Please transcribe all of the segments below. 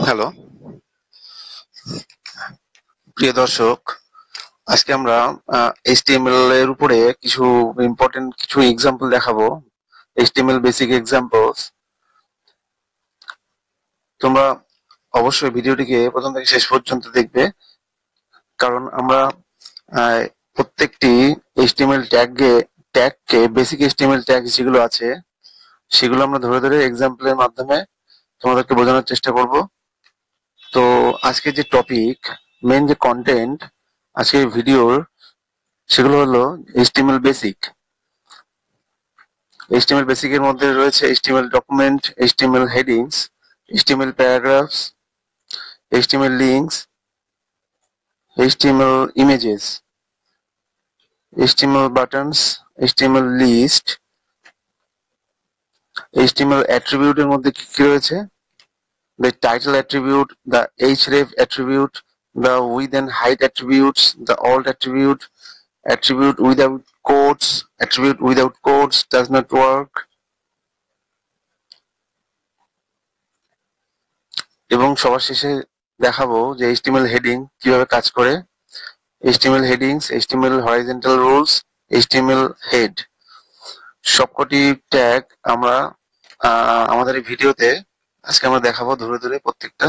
Hello প্রিয় দর্শক, আজকে আমরা HTML এর উপরে কিছু ইম্পর্টেন্ট কিছু এক্সাম্পল দেখাবো। HTML basic examples. তোমরা অবশ্যই ভিডিওটিকে প্রথম থেকে শেষ পর্যন্ত দেখবে, কারণ আমরা আহ, প্রত্যেকটি HTML ট্যাগকে বেসিক HTML ট্যাগ যেগুলো আছে সেগুলো আমরা ধরে ধরে এক্সাম্পলের মাধ্যমে তোমাদেরকে বোঝানোর চেষ্টা করব। তো আজকে যে টপিক, মেন যে কন্টেন্ট আজকে ভিডিওর, সেগুলো হলো HTML বেসিক। HTML বেসিক এর মধ্যে রয়েছে HTML document, HTML headings, HTML paragraphs, HTML links, HTML images, HTML buttons, HTML list. HTML attribute এর মধ্যে কি কি রয়েছে? The title attribute, the href attribute, the width and height attributes, the alt attribute, attribute without quotes, attribute without quotes does not work, এবং সবার শেষে দেখাবো যে HTML হেডিং কিভাবে কাজ করে। HTML headings, HTML horizontal rules, HTML head, সবকটি tag আমরা আমাদের এই ভিডিওতে আজকে আমরা দেখাবো ধরে ধরে প্রত্যেকটা।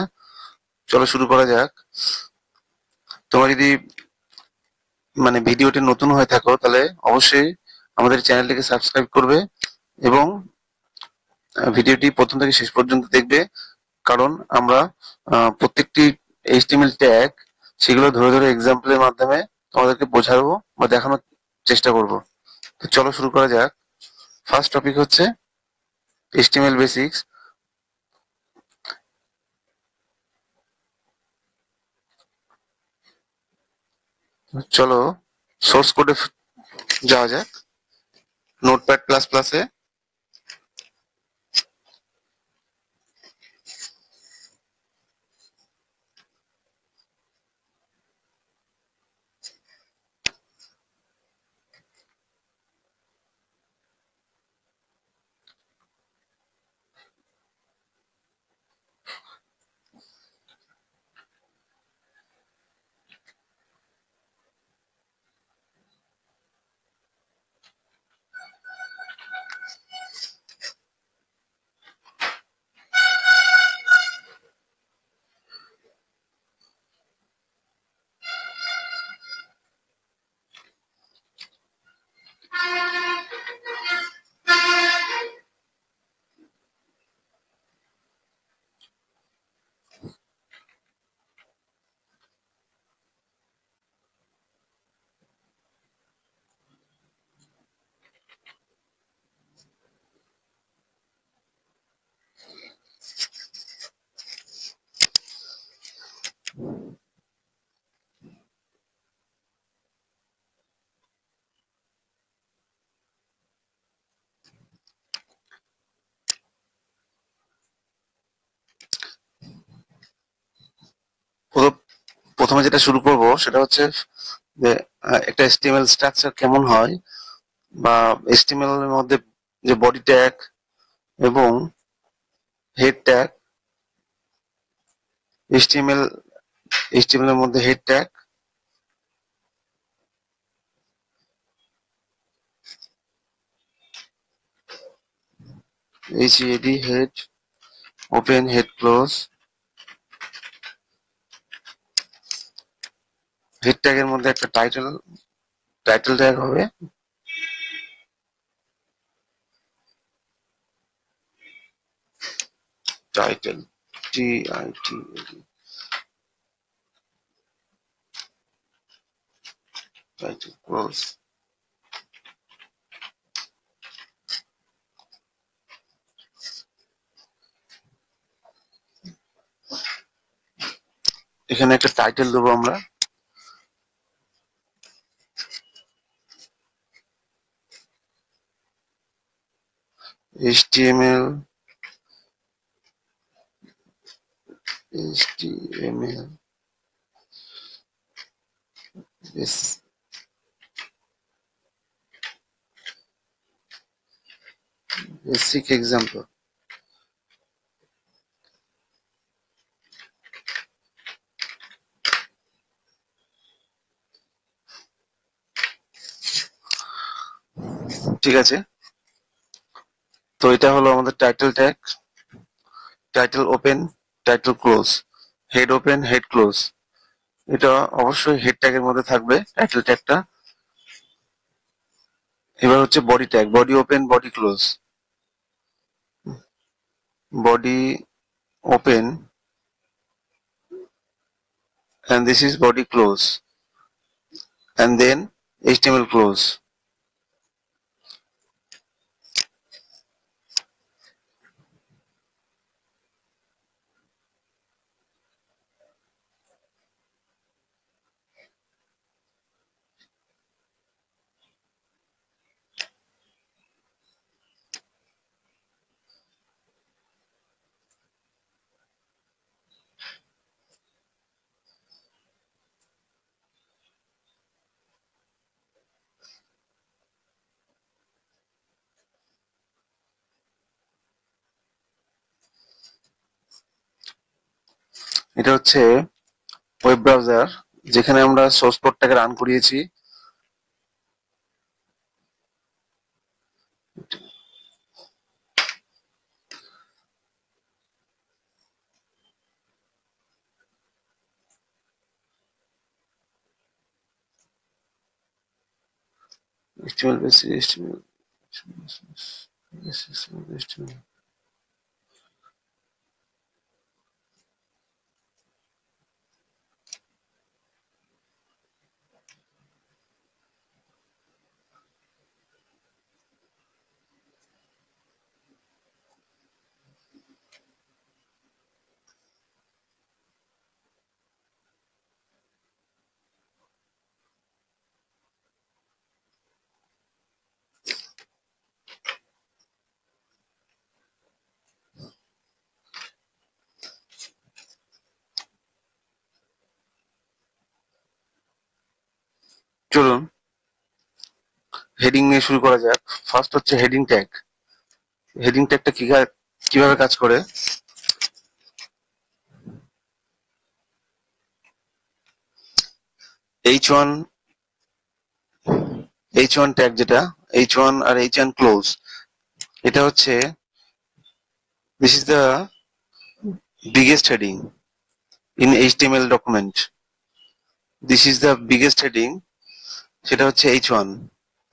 চলো শুরু করা যাক। তোমরা যদি ভিডিওটি নতুন হয়ে থাকো তাহলে অবশ্যই আমাদের চ্যানেলটিকে সাবস্ক্রাইব করবে এবং ভিডিওটি প্রথম থেকে শেষ পর্যন্ত দেখবে, কারণ আমরা প্রত্যেকটি HTML ট্যাগ সেগুলো ধরে ধরে এক্সাম্পলের মাধ্যমে তোমাদেরকে বোঝাবো বা দেখানোর চেষ্টা করব। তো চলো শুরু করা যাক। ফার্স্ট টপিক হচ্ছে HTML বেসিক্স। চলো সোর্স কোডে যাওয়া যাক। নোটপ্যাড প্লাস প্লাসে প্রথমে যেটা শুরু করব সেটা হচ্ছে যে একটা HTML স্ট্রাকচার কেমন হয়, বা HTML এর মধ্যে যে বডি ট্যাগ এবং হেড ট্যাগ। HTML এর মধ্যে head tag, HEAD, head, open, head close. Head ট্যাগের মধ্যে একটা টাইটেল ট্যাগ হবে, টাইটেল, TITLE, টাইটেল ক্লোজ। এখানে একটা টাইটেল দেবো আমরা, HTML বেসিক এক্সাম্পল। ঠিক আছে, তো এটা হলো আমাদের title tag. Title open, title close, head open, head close. এটা অবশ্যই হেড ট্যাগের মধ্যে থাকবে টাইটেল ট্যাগটা। এবার হচ্ছে body tag, body open, body close. Body open and this is body close and then HTML close. এটা হচ্ছে ওয়েব ব্রাউজার যেখানে আমরা সোর্স কোডটাকে রান করিয়েছি। HTML basic, HTML, HTML. চলুন হেডিং নিয়ে শুরু করা যাক। ফার্স্ট হচ্ছে হেডিং ট্যাগ। হেডিং ট্যাগটা কিভাবে কাজ করে? H1 H1 ট্যাগ যেটা H1 আর H1 ক্লোজ, এটা হচ্ছে this is the biggest heading in HTML document. This is the biggest heading, সেটা হচ্ছে H1।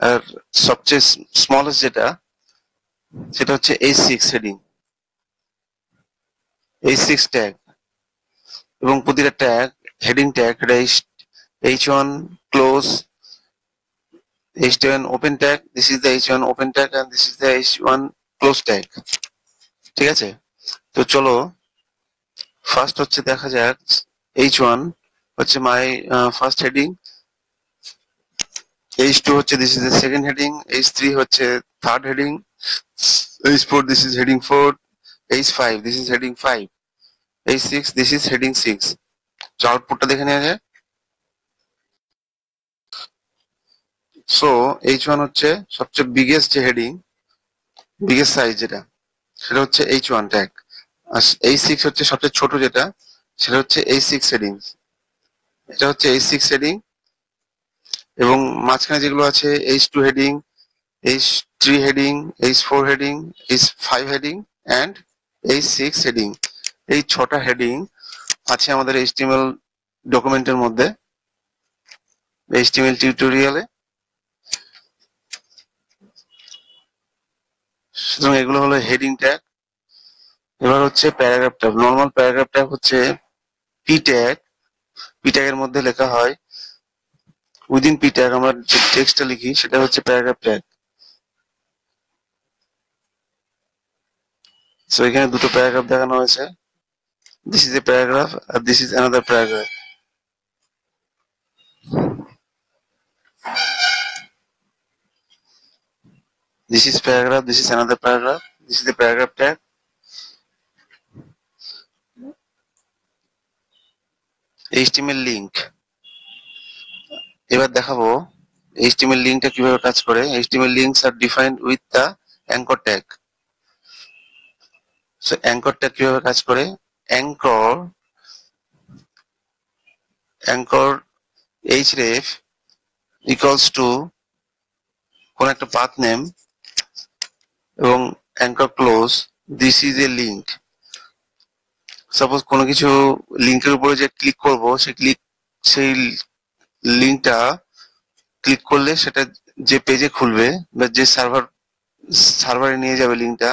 আর সবচেয়ে স্মলেস্ট যেটা সেটা হচ্ছে H6 হেডিং, H6 ট্যাগ। এবং প্রতিটা tag heading tag H1 close, H1 open tag, this is the H1 open tag and this is the H1 close tag। ঠিক আছে, তো চলো ফার্স্ট হচ্ছে দেখা যাক। H1 হচ্ছে মাই ফার্স্ট হেডিং, H2 হচ্ছে this is the second heading, H3 হচ্ছে third heading, H4 this is heading 4, H5 this is heading 5, H6 this is heading 6। তো আউটপুটটা দেখে নেওয়া যায়। সো H1 হচ্ছে সবচেয়ে বিগেস্ট যে হেডিং, বিগেস্ট সাইজ যেটা, সেটা হচ্ছে H1 ট্যাগ। আর H6 হচ্ছে সবচেয়ে ছোট যেটা, সেটা হচ্ছে H6 হেডিং। এটা হচ্ছে H6 হেডিং এবং মাঝখানে যেগুলো আছে H2 heading, H3 heading, H4 heading, H5 heading and H6 heading. এই 6টা হেডিং আছে আমাদের HTML ডকুমেন্টের মধ্যে, HTML টিউটোরিয়ালে। সুতরাং এগুলো হলো হেডিং ট্যাগ। এবার হচ্ছে paragraph tag. Normal paragraph tag হচ্ছে পি ট্যাগ। পি ট্যাগের মধ্যে লেখা হয় উইদিন পি ট্যাগ আমরা যে টেক্সটটা লিখি সেটা হচ্ছে প্যারাগ্রাফ ট্যাগ। সো এখানে দুটো প্যারাগ্রাফ দেখানো হয়েছে, দিস ইজ এ প্যারাগ্রাফ আর this is another paragraph. This is paragraph, this is another paragraph, this is the paragraph tag. HTML link, এবার দেখাবো HTML লিঙ্কটা কিভাবে কাজ করে। HTML links are defined with the anchor tag. So anchor tag কিভাবে কাজ করে? anchor href equals to কোন একটা পাথ নেম এবং anchor close, this is A link. Suppose কোনো কিছু লিঙ্কের উপরে যে ক্লিক করব, সেই লিঙ্কটা ক্লিক করলে সেটা যে পেজে খুলবে বা যে সার্ভারে নিয়ে যাবে, লিঙ্কটা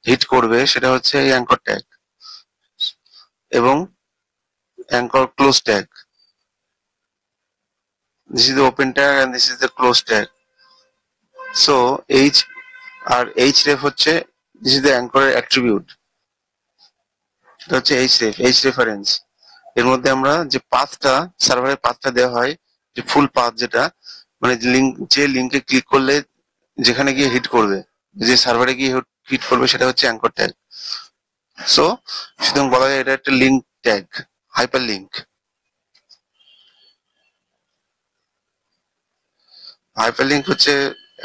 হিট করবে, সেটা হচ্ছে এই অ্যাঙ্কর ট্যাগ এবং anchor close tag. This is the open tag and this is the close tag. So h R href হচ্ছে, this is the anchor attribute, এটা হচ্ছে h reference। এর মধ্যে আমরা যে পাথটা, সার্ভারের পাথটা দেওয়া হয়, যে ফুল পাথ, যেটা মানে যে লিঙ্কে ক্লিক করলে যেখানে গিয়ে হিট করবে, যে সার্ভারে গিয়ে হিট করবে, সেটা হচ্ছে অ্যাঙ্কর ট্যাগ। সো সুতরাং বলা যায় এটা একটা link tag, hyper link. Hyper link হচ্ছে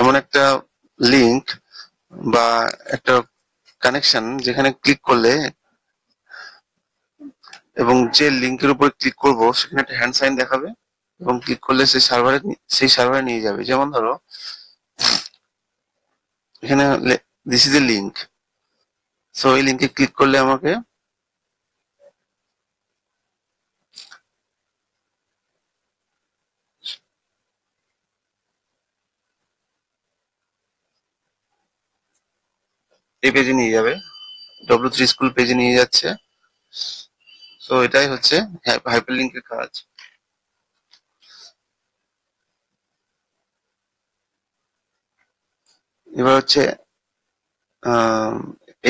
এমন একটা লিঙ্ক বা একটা কানেকশন যেখানে ক্লিক করলে এবং যে লিঙ্কের উপর ক্লিক করব সেখানে একটা হ্যান্ড সাইন দেখাবে এবং ক্লিক করলে সেই সার্ভারে নিয়ে যাবে। যেমন ধরো এখানে this is A link, so এই লিঙ্কে ক্লিক করলে আমাকে এই পেজে নিয়ে যাবে, W3 স্কুল পেজে নিয়ে যাচ্ছে। সো এটাই হচ্ছে হাইপার লিঙ্কের কাজ। এবার হচ্ছে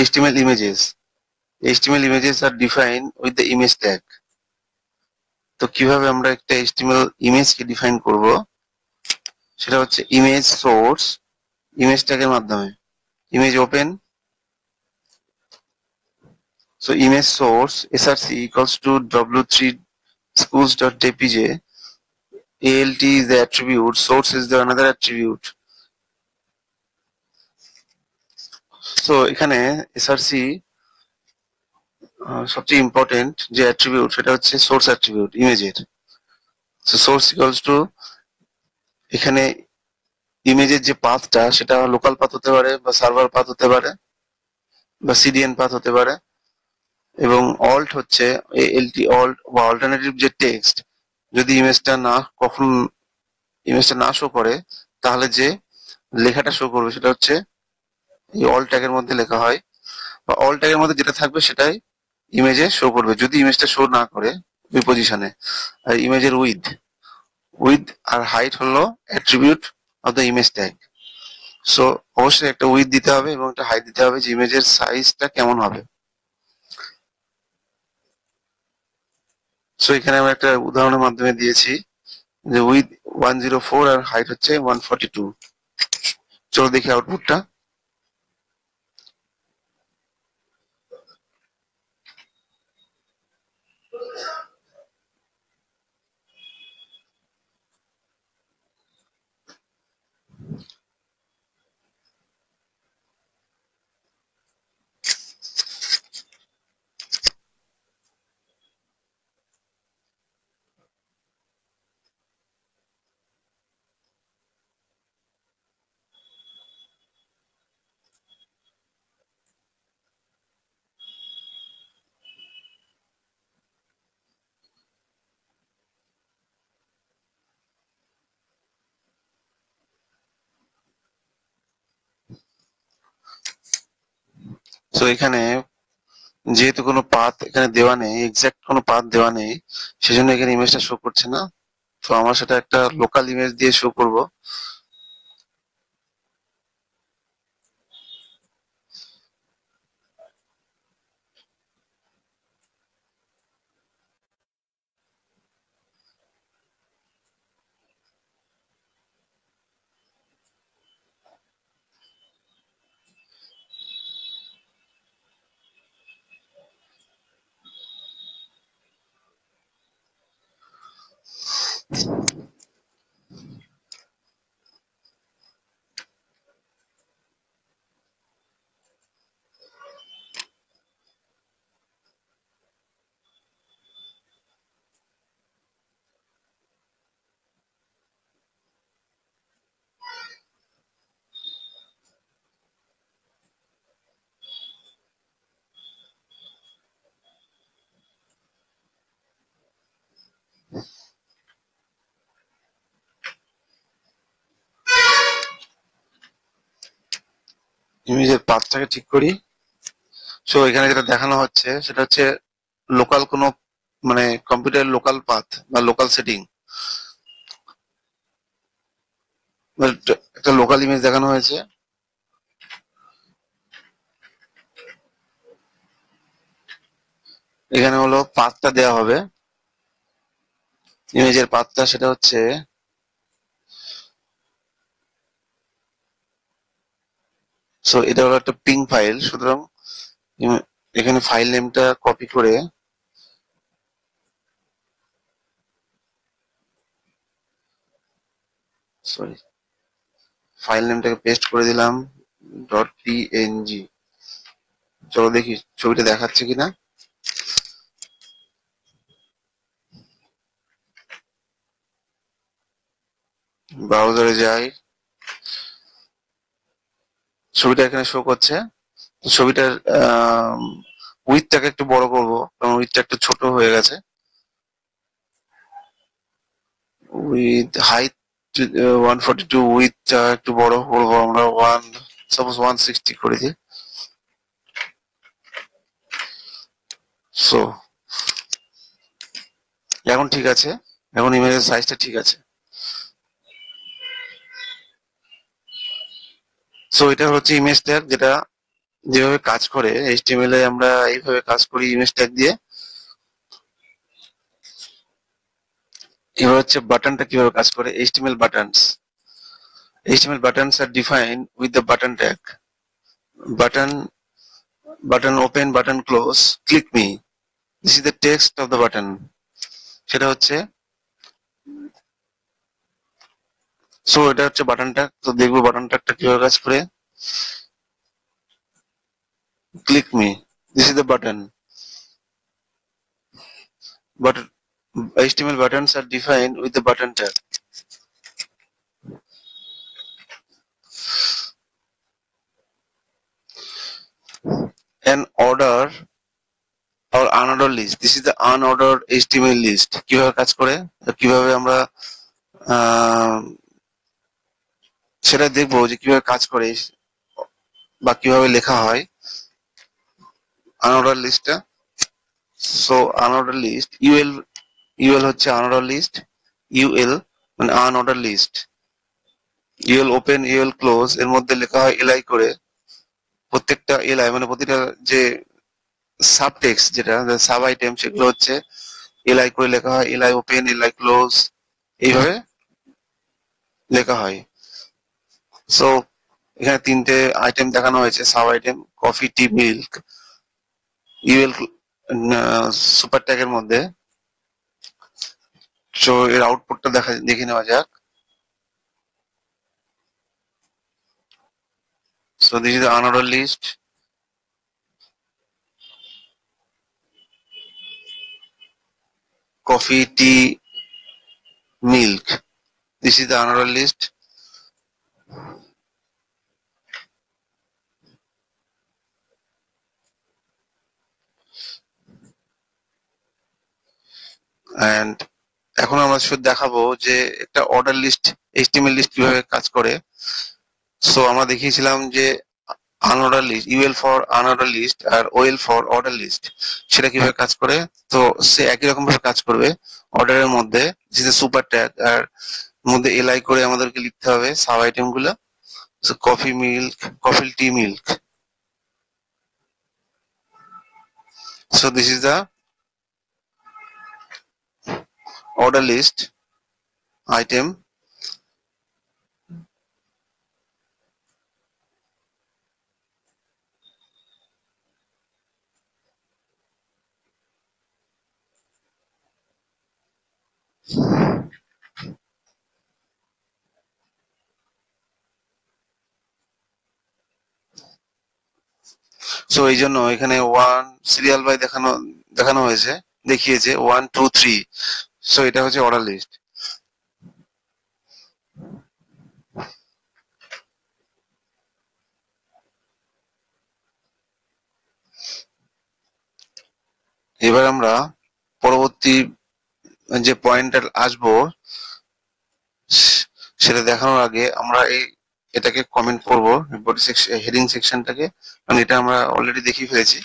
HTML images. HTML images are defined with the image tag. তো কিভাবে আমরা একটা HTML ইমেজকে ডিফাইন করব, সেটা হচ্ছে ইমেজ সোর্স, ইমেজ ট্যাগের মাধ্যমে। Image open, so image source src equals to w3 schools.jpg. alt is the attribute, source is the another attribute. So এখানে src সবচেয়ে ইম্পর্টেন্ট যে অ্যাট্রিবিউট, সেটা হচ্ছে সোর্স অ্যাট্রিবিউট ইমেজের। সো সোর্স ইকুয়ালস টু, এখানে ইমেজের যে পাথটা, সেটা লোকাল পাথ হতে পারে বা সার্ভার পাথ হতে পারে বা সিডিএন পাথ হতে পারে, এবং অল্ট হচ্ছে এলটি অল্ট বা অল্টারনেটিভ যে টেক্সট, যদি ইমেজটা না শো করে, তাহলে যে লেখাটা শো করবে সেটা হচ্ছে এই অল ট্যাগের মধ্যে লেখা হয়, বা অল ট্যাগের মধ্যে যেটা থাকবে সেটাই ইমেজে শো করবে যদি ইমেজটা শো না করে ওই পজিশনে। আর ইমেজের উইথ আর হাইট হলো attribute of the image tag. So অবশ্যই একটা উইথ দিতে হবে এবং একটা হাইট দিতে হবে, যে ইমেজের সাইজটা কেমন হবে। সো এখানে আমরা একটা উদাহরণের মাধ্যমে দিয়েছি যে উইথ 104 আর হাইট হচ্ছে 142। চলো দেখি আউটপুটটা। সো এখানে যেহেতু কোনো পাথ এখানে দেওয়া নেই, এক্সাক্ট কোনো পাথ দেওয়া নেই, সেজন্য এখানে ইমেজটা শো করছে না। তো আমরা সেটা একটা লোকাল ইমেজ দিয়ে শো করব। ইমেজের পাথটাকে ঠিক করি। সো এখানে যেটা দেখানো হচ্ছে সেটা হচ্ছে লোকাল কোনো মানে কম্পিউটার লোকাল পাথ বা লোকাল সেটিং, একটা লোকাল ইমেজ দেখানো হয়েছে। এখানে হলো পাথটা দেওয়া হবে, ইমেজের পাথটা সেটা হচ্ছে, সো এটা হলো একটা পিং ফাইল। সুতরাং এখানে ফাইল নেমটা কপি করে, সরি, ফাইল নেমটাকে পেস্ট করে দিলাম ডট পিএনজি। চলো দেখি ছবিটা দেখাচ্ছে কিনা। ব্রাউজারে যাই, ছবিটা এখানে শো করছে। তো ছবিটার উইথটাকে একটু বড় করবো কারণ উইথটা একটু ছোট হয়ে গেছে। উইথ হাইট 142, উইথটা একটু বড় করবো আমরা, সাপোজ 160 করে দিই। সো এখন ঠিক আছে, এখন ইমেজের সাইজটা ঠিক আছে। সো এটা হচ্ছে ইমেজ ট্যাগ, যেটা যেভাবে কাজ করে এইচটিএমএল এ আমরা এইভাবে কাজ করি ইমেজ ট্যাগ দিয়ে। এবার হচ্ছে বাটনটা কিভাবে কাজ করে, HTML buttons. HTML buttons are defined with the button tag. Button, button open, button close, click me. This is the text of the button. সেটা হচ্ছে, সো এটা হচ্ছে বাটন ট্যাগ। তো দেখবো বাটন ট্যাগটা কিভাবে কাজ করে। Click me, this is the button. But HTML buttons are defined with the button tag. An order or unordered list. This is the unordered HTML list. কিভাবে কাজ করে, কিভাবে আমরা আহ, সেটা দেখবো যে কিভাবে কাজ করে বা কিভাবে লেখা হয় unordered লিস্টটা। সো unordered লিস্ট, ইউএল হচ্ছে unordered লিস্ট, ইউএল মানে unordered list. UL open, UL close এর মধ্যে লেখা হয় এলআই করে। প্রত্যেকটা এলআই মানে প্রতিটা যে সাবটেক্সট, যেটা সাব আইটেম, সেগুলো হচ্ছে এলআই করে লেখা হয়। এলআই ওপেন, এলআই ক্লোজ, এইভাবে লেখা হয়। সো এখানে তিনটে আইটেম দেখানো হয়েছে, sub item, coffee, tea, milk, UL super ট্যাগের মধ্যে। সো এর আউটপুটটা দেখে নেওয়া যাক। So this is another list, coffee, tea, milk. This is the another list. And এখন আমরা শুধু দেখাবো যে একটা অর্ডার লিস্ট, এইচটিএমএল লিস্ট কিভাবে কাজ করে। সো আমরা দেখিয়েছিলাম যে unorder list, UL for unorder list আর ওএল ফর অর্ডার লিস্ট, সেটা কিভাবে কাজ করে। তো সে একই রকম ভাবে কাজ করবে। অর্ডারের মধ্যে যে সুপার ট্যাগ আর মধ্যে এলআই করে আমাদেরকে লিখতে হবে সাব আইটেম গুলো। So coffee, milk, coffee, tea, milk. So this is the order list item. So এই জন্য এখানে ওয়ান সিরিয়াল বাই দেখানো হয়েছে, দেখিয়েছে 1 2 3। সো এটা হচ্ছে অর্ডার লিস্ট। এবার আমরা পরবর্তী যে পয়েন্টটা আসবো সেটা দেখানোর আগে আমরা এই এটাকে কমেন্ট করব বডি সেকশন হেডিং সেকশনটাকে, কারণ এটা আমরা অলরেডি দেখিয়ে ফেলেছি।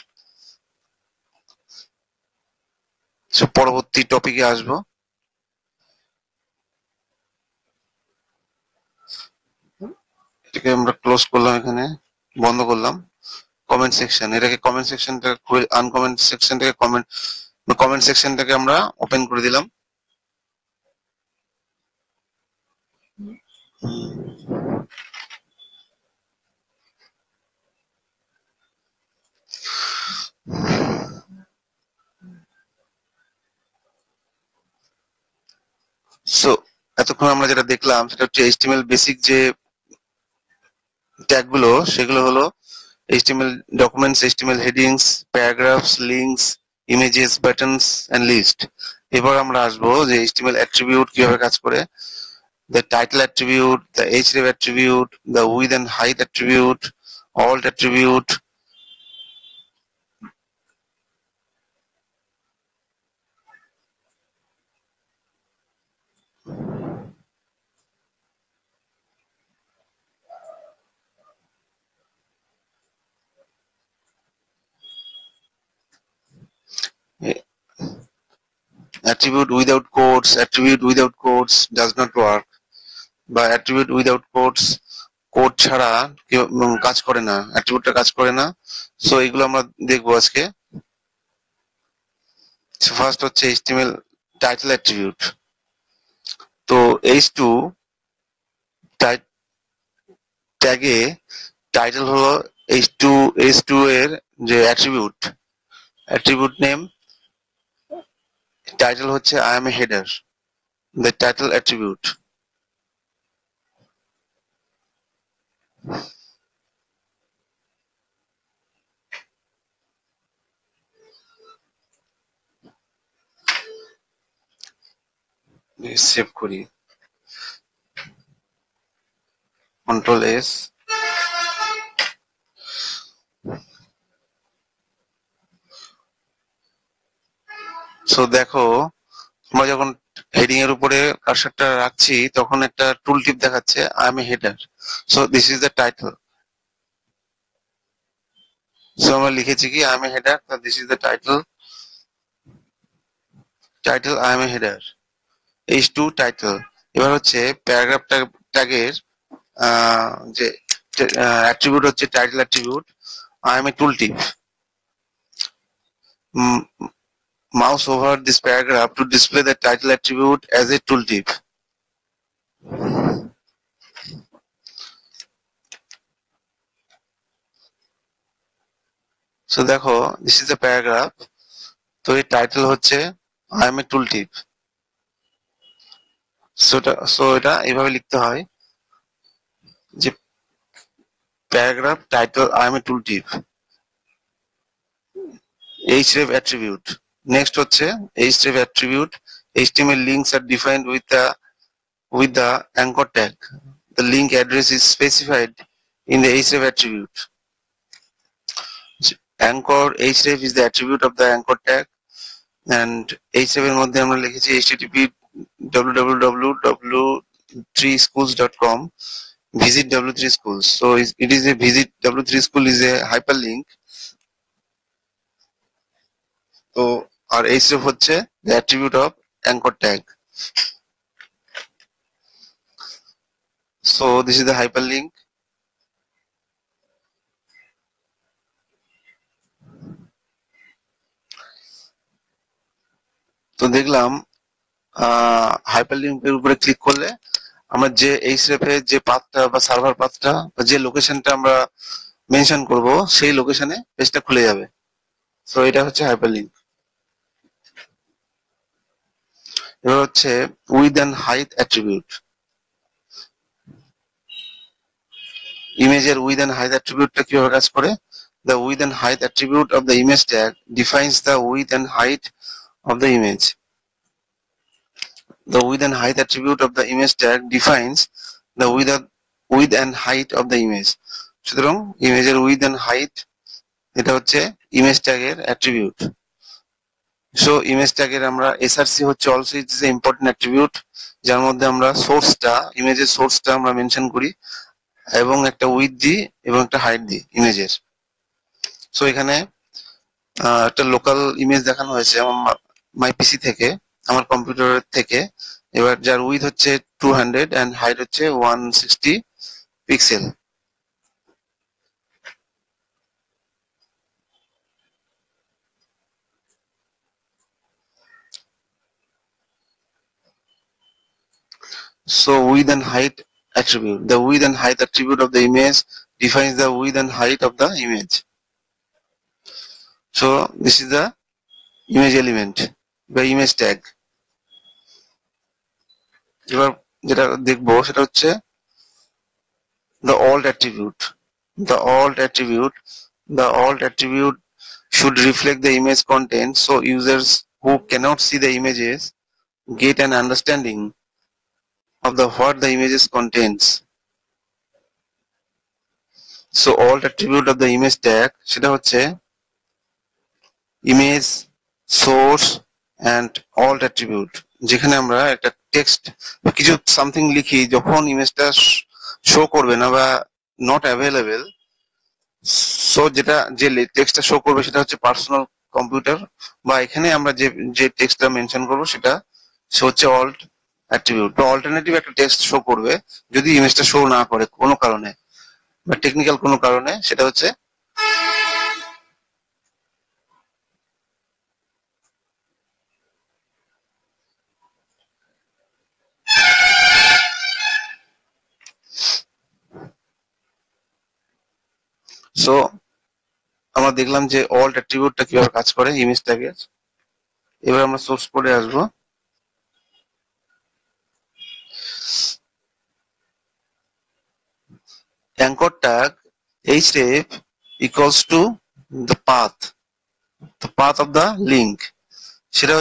পরবর্তী টপিকে আসবো। এটাকে আমরা ক্লোজ করলাম, এখানে বন্ধ করলাম। কমেন্ট সেকশন, এটাকে কমেন্ট সেকশনটাকে আনকমেন্ট সেকশনটাকে কমেন্ট সেকশনটাকে আমরা ওপেন করে দিলাম। সো এতক্ষণ আমরা যেটা দেখলাম সেটা হচ্ছে এইচটিএমএল বেসিক যে ট্যাগ গুলো, সেগুলো হলো HTML documents, HTML headings, paragraphs, links, images, buttons and list। এবার আমরা আসবো যে HTML attribute কিভাবে কাজ করে। The title attribute, the href attribute, the width and height attribute, alt attribute, attribute without quotes does not work, বা attribute without quotes code ছাড়া কাজ করে না, অ্যাট্রিবিউটটা কাজ করে না। সো এগুলো আমরা দেখবো আজকে। ফার্স্ট হচ্ছে HTML টাইটেল অ্যাট্রিবিউট। তো H2 ট্যাগে টাইটেল হলো H2 এর যে অ্যাট্রিবিউট নেম, টাইটেল হচ্ছে I am a header, the title attribute। Save করি, কন্ট্রোল এস। সো দেখো, আমরা যখন হেডিং এর উপরে কার্সারটা রাখছি তখন একটা টুল টিপ দেখাচ্ছে I am a header, so this is the title। So আমরা লিখেছি কি I am a header, so this is the title I am a header, H2 title। এবার হচ্ছে প্যারাগ্রাফ ট্যাগের যে অ্যাট্রিবিউট হচ্ছে title attribute I am a tooltip। Mouse over this paragraph to display the title attribute as a tooltip। So দেখো, this is the paragraph। তো এই title হচ্ছে I am a tooltip। So এটা এইভাবে লিখতে হয় যে paragraph title I am a tooltip, href attribute। Next হচ্ছে href attribute, HTML links are defined with the anchor tag, the link address is specified in the href attribute। anchor href is the attribute of the anchor tag, and href এর মধ্যে আমরা লিখেছি http www.w3schools.com, visit W3 schools। So it is a visit W3 school is a hyperlink। তো আর href হচ্ছে the attribute of anchor tag। So this is the hyperlink। তো দেখলাম hyperlink এর উপরে ক্লিক করলে আমরা যে href এর যে পাথটা বা সার্ভার পাথটা বা যে লোকেশনটা আমরা মেনশন করব সেই লোকেশনে পেজটা খুলে যাবে। সো এটা হচ্ছে হাইপারলিংক। এবার হচ্ছে উইথ এন্ড হাইট অ্যাট্রিবিউট। ইমেজের উইথ এন্ড হাইট অ্যাট্রিবিউটটা কিভাবে কাজ করে? The width and height attribute of the image tag defines the width and height of the image। The width and height attribute of the image tag defines the width and height of the image। সুতরাং ইমেজের with and height এটা হচ্ছে image ট্যাগের attribute. So image ট্যাগের আমরা src হচ্ছে also it is a important attribute, যার মধ্যে আমরা সোর্সটা ইমেজের সোর্সটা আমরা মেনশন করি। এবং একটা উইথ দিই এবং একটা হাইট দিই ইমেজের। সো এখানে একটা লোকাল ইমেজ দেখানো হয়েছে আমার মাই পিসি থেকে, আমার কম্পিউটার থেকে। এবার যার উইথ হচ্ছে 200 এন্ড হাইট হচ্ছে 160 pixel. So width and height attribute. The width and height attribute of the image defines the width and height of the image. So this is the image element বা image tag. এবার যেটা দেখবো সেটা হচ্ছে the alt attribute. The alt attribute. The alt attribute should reflect the image content so users who cannot see the images get an understanding of the what the images contains. So alt attribute of the image tag সেটা হচ্ছে image source and alt attribute, যেখানে আমরা একটা text বা কিছু something লিখি, যখন ইমেজটা শো করবে না বা নট অ্যাভেলেবেল, সো যেটা যে টেক্সটটা শো করবে সেটা হচ্ছে পার্সোনাল কম্পিউটার, বা এখানে আমরা যে যে টেক্সটটা মেনশন করবো সেটা হচ্ছে অল্ট অ্যাট্রিবিউট বা অল্টারনেটিভ একটা টেক্সট শো করবে যদি ইমেজটা শো না করে কোনো কারণে বা টেকনিক্যাল কোনো কারণে, সেটা হচ্ছে। সো আমরা দেখলাম যে অল্ট অ্যাট্রিবিউটটা কিভাবে কাজ করে ইমেজ ট্যাগের। এবার আমরা সোর্স কোডে আসবো। anchor tag href equals to the path of the link, সেটা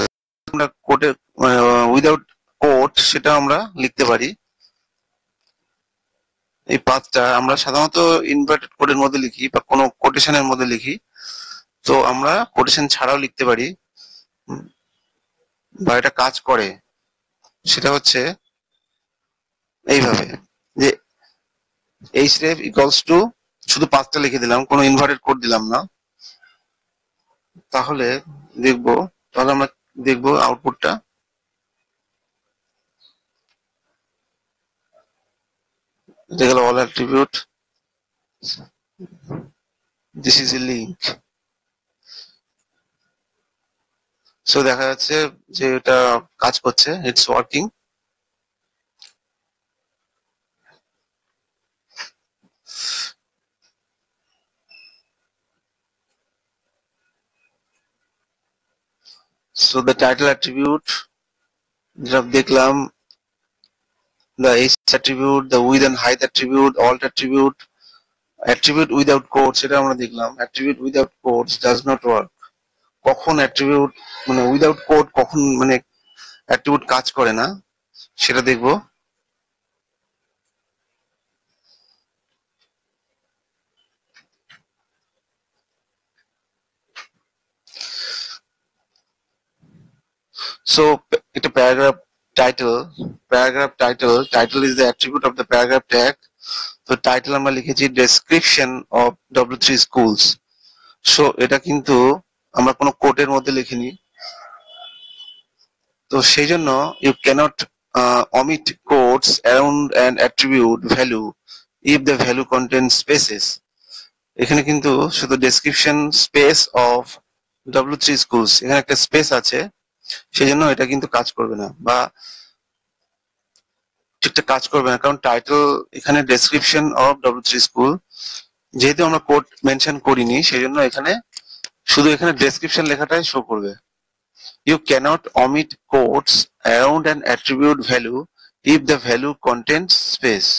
আমরা কোডে উইদাউট কোড সেটা আমরা লিখতে পারি। এই পাথটা আমরা সাধারণত ইনভার্টেড কোডের মধ্যে লিখি বা কোনো কোটেশনের মধ্যে লিখি, তো আমরা কোটেশন ছাড়াও লিখতে পারি বা এটা কাজ করে। সেটা হচ্ছে এইভাবে যে href ইকুয়ালস টু, শুধু পাথটা লিখে দিলাম, কোনো ইনভার্টেড কোড দিলাম না। তাহলে আমরা দেখবো আউটপুটটা। এটা গেল all attribute, this is A link. So দেখা যাচ্ছে যে এটা কাজ করছে, it's working. So the title attribute যেটা দেখলাম, the age attribute, the width and height attribute, alt attribute, attribute without quotes সেটা আমরা দেখলাম। attribute without quotes does not work. কখন attribute মানে without quote কখন মানে attribute কাজ করে না সেটা দেখবো। So এটা title is the attribute of the paragraph tag. তো টাইটেল আমরা লিখেছি description of W3 schools. So এটা কিন্তু আমরা কোনো কোটের মধ্যে লিখিনি, তো সেই জন্য you cannot omit quotes around an attribute value if the value contains spaces. এখানে কিন্তু শুধু description space of W3 schools, এখানে একটা স্পেস আছে, সেই জন্য এটা কিন্তু কাজ করবে না বা ঠিকঠাক কাজ করবে না, কারণ টাইটেল এখানে ডেসক্রিপশন অফ W3 স্কুল, যেহেতু আমরা কোড মেনশন করিনি সেই জন্য এখানে শুধু এখানে ডেসক্রিপশন লেখাটাই শো করবে। You cannot omit quotes around an attribute value if the value contains space.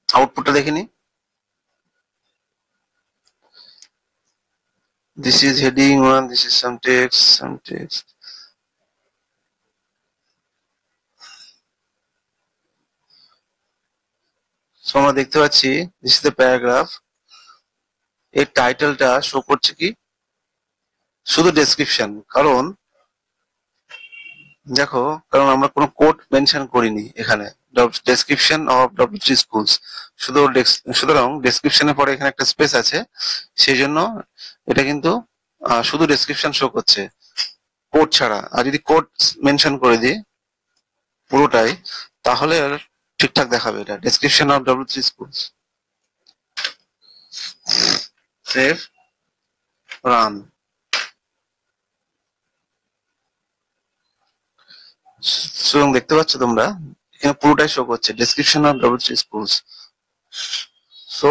আউটপুটটা দেখে নি। This is heading 1, this is some text. So আমরা দেখতে পাচ্ছি this is the paragraph. এই টাইটেলটা শো করছে কি শুধু ডেসক্রিপশন, কারণ দেখো, কারণ আমরা কোনো কোড মেনশন করিনি এখানে, ডেসক্রিপশন অফ ডব্লিউ3 স্কুলস, শুধু সুতরাং ডেসক্রিপশনের পরে এখানে একটা স্পেস আছে, সেই জন্য এটা কিন্তু শুধু ডেসক্রিপশন শো করছে, কোড ছাড়া। আর যদি কোড মেনশন করে দিই পুরোটাই, তাহলে আর ঠিকঠাক দেখাবে। এটা description of W3Schools. Save, run. সুতরাং দেখতে পাচ্ছ তোমরা এখানে পুরোটাই শো করছে description of W3Schools. So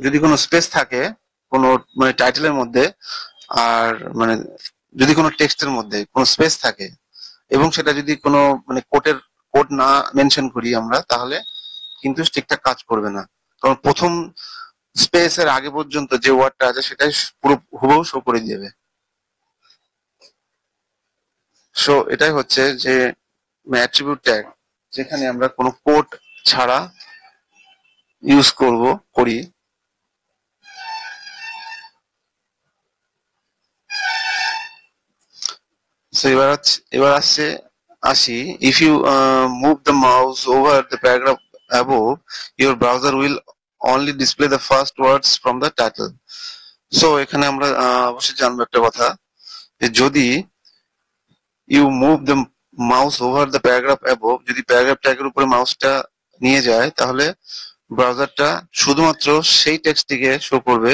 যদি কোনো স্পেস থাকে কোনো মানে টাইটেলের মধ্যে, আর মানে যদি কোনো টেক্সটের মধ্যে কোনো স্পেস থাকে, এবং সেটা যদি কোনো মানে কোড না মেনশন করি আমরা, তাহলে কিন্তু ঠিকঠাক কাজ করবে না। কারণ প্রথম স্পেস এর আগে পর্যন্ত যে ওয়ার্ডটা আছে সেটাই পুরো হুবহু শো করে দেবে। সো এটাই হচ্ছে যে অ্যাট্রিবিউট ট্যাগ, যেখানে আমরা কোনো কোড ছাড়া ইউজ করি। সো এবার আসি, if you move the mouse over the paragraph above, your browser will only display the first words from the title. So এখানে আমরা অবশ্যই জানবো একটা কথা, যে যদি you move the mouse over the paragraph above, যদি প্যারাগ্রাফ ট্যাগের উপরে মাউসটা নিয়ে যায়, তাহলে ব্রাউজারটা শুধুমাত্র সেই টেক্সটটিকে শো করবে,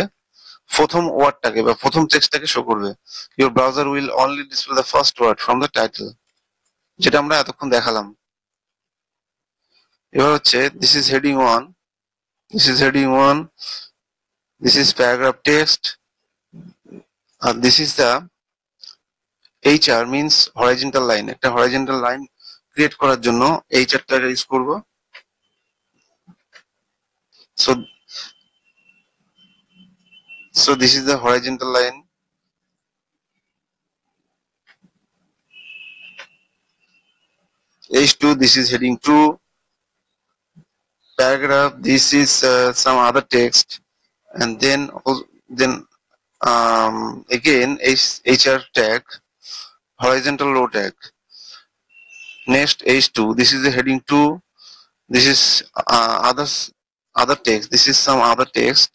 প্রথম ওয়ার্ডটাকে বা প্রথম টেক্সটটাকে শো করবে। Your browser will only display the first word from the title, যেটা আমরা এতক্ষণ দেখালাম। এবার হচ্ছে this is heading one, this is heading one, this is paragraph text, আর this is the HR means horizontal line. একটা horizontal line create করার জন্য HR টা ইউজ করব। So this is the horizontal line. H2, this is heading 2. Paragraph, this is some other text, and then again HR tag, horizontal row tag. Next H2, this is the heading 2. This is other text, this is some other text,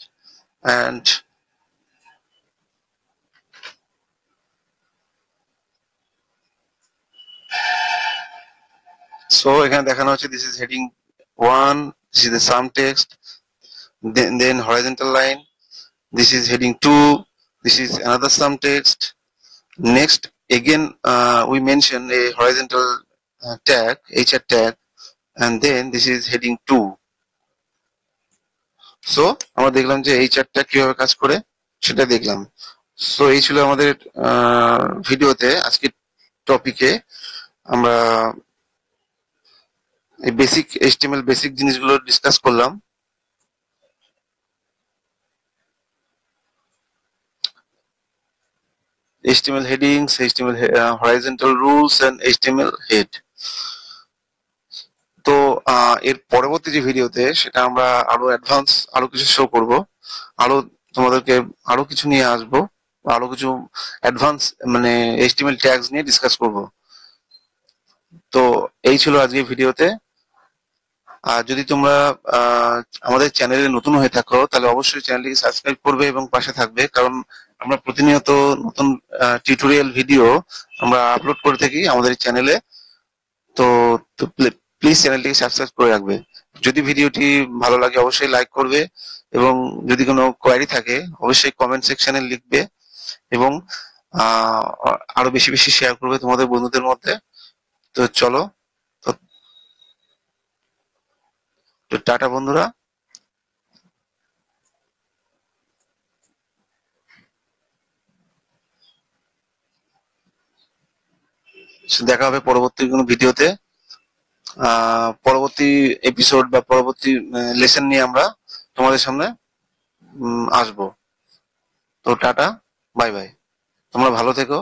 and so এখানে দেখানো হচ্ছে this is heading 1, this is the some text, then horizontal line, this is heading 2, this is another some text. Next, again, we mention a horizontal tag, HR tag, and then this is heading 2. So আমরা দেখলাম যে HR tag কিভাবে কাজ করে, সেটা দেখলাম। So এই ছিল আমাদের ভিডিওতে, আজকের টপিকে আমরা এই বেসিক HTML বেসিক জিনিসগুলো ডিসকাস করলাম। HTML headings, HTML horizontal rules, and HTML head. তো এর পরবর্তী যে ভিডিওতে সেটা আমরা আরো অ্যাডভান্স আরো কিছু শো করব, আরো তোমাদেরকে আরো কিছু নিয়ে আসবো, আরো কিছু অ্যাডভান্স মানে HTML ট্যাগস নিয়ে ডিসকাস করব। তো এই ছিল আজকের ভিডিওতে। আর যদি তোমরা আমাদের চ্যানেলে নতুন হয়ে থাকো, তাহলে অবশ্যই চ্যানেলটিকে সাবস্ক্রাইব করবে এবং পাশে থাকবে, কারণ আমরা প্রতিনিয়ত নতুন টিউটোরিয়াল ভিডিও আমরা আপলোড করে থাকি আমাদের চ্যানেলে। তো প্লিজ চ্যানেলটিকে সাবস্ক্রাইব করে রাখবে। যদি ভিডিওটি ভালো লাগে অবশ্যই লাইক করবে, এবং যদি কোনো কোয়ারি থাকে অবশ্যই কমেন্ট সেকশনে লিখবে, এবং আরো বেশি বেশি শেয়ার করবে তোমাদের বন্ধুদের মধ্যে। তো চলো, তো টাটা বন্ধুরা, দেখা হবে পরবর্তী কোনো ভিডিওতে। পরবর্তী এপিসোড বা পরবর্তী লেসন নিয়ে আমরা তোমাদের সামনে আসবো। তো টাটা, বাই বাই, তোমরা ভালো থেকো।